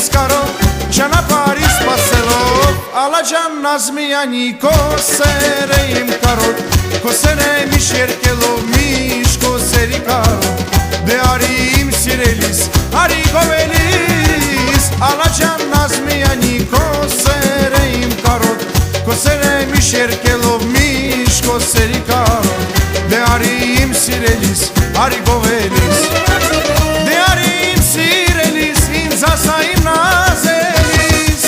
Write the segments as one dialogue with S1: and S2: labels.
S1: ես կարող ճանապարհից սպասելով Ալաջան Նազմյանի քո սերը իմ կարոտ Քո սերը միշտ երկելով միշտ քո սերի կարոտ Դե արի իմ սիրելիս արի գովելիս Ալաջան Նազմյանի քո սերը իմ կարոտ Քո սերը միշտ երկելով միշտ քո սերի կարոտ Դե արի իմ սիրելիս արի գովելիս Դե արի իմ սիրելիս ինձ ասա իմ նազելիս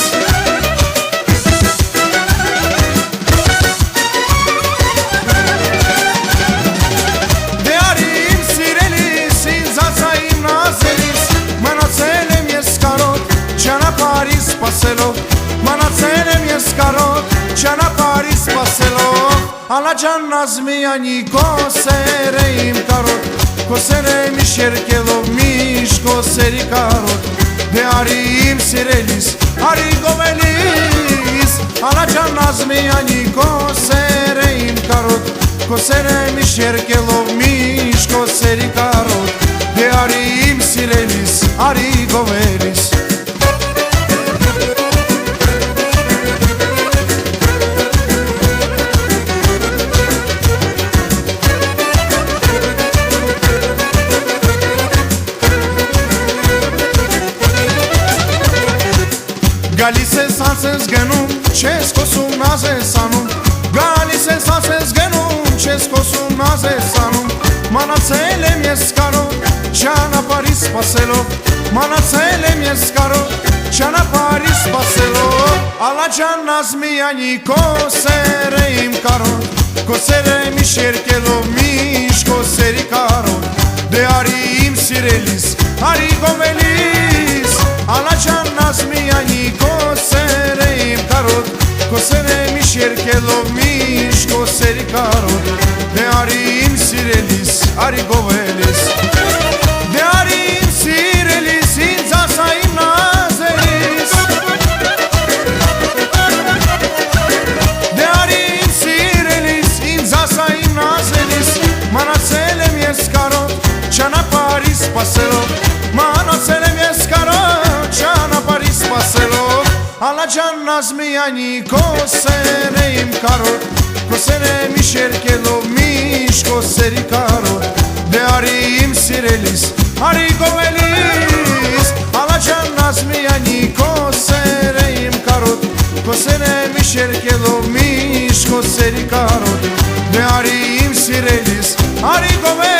S1: Դե արի իմ սիրելիս ինձ ասա իմ նազելիս Մնացել եմ ես կարոտ ճանապարհից սպասելով Մնացել եմ ես կարոտ ճանապարհից սպասելով Ալաջան Նազմյանի քո սերը իմ կարոտ Քո սերը միշտ երկելով միշտ քո սերի կարոտ Դե արի իմ սիրելիս արի գովելիս Ալաջան Նազմյանի քո սերը իմ կարոտ Քո սերը միշտ երկելով միշտ քո սերի կարոտ Դե արի իմ սիրելիս արի գովելիս Գալիս ես ասես գնում, չես խոսում նազ ես անում Գալիս ես ասես գնում, չես խոսում նազ ես անում Մնացել եմ ես կարոտ, ճանապարհից սպասելով Մնացել եմ ես կարոտ, ճանապարհից սպասելով Ալաջան Նազմյանի քո սերը իմ կարոտ Քո սերը միշտ երկելով միշտ քո սերի կարոտ Դե արի իմ սիրելիս արի գովելիս Ալաջան Նազմյանի քո սերը իմ կարոտ Քո սերը միշտ երկելով միշտ քո սերի կարոտ Դե արի իմ սիրելիս արի գովելիս Դե արի իմ սիրելիս ինձ ասա իմ նազելիս Դե արի իմ սիրելիս ինձ ասա իմ նազելիս Մնացել եմ ես կարոտ ճանապարհից սպասելով Մնացել եմ ես կարոտ ճանապարհից սպասելով Ալաջան Նազմյանի քո սերը իմ կարոտ Քո սերը միշտ երկելով միշտ քո սերի կարոտ Դե արի իմ սիրելիս արի գովելիս Ալաջան Նազմյանի քո սերը իմ կարոտ Քո սերը միշտ երկելով միշտ քո սերի կարոտ Դե արի իմ սիրելիս արի գովելիս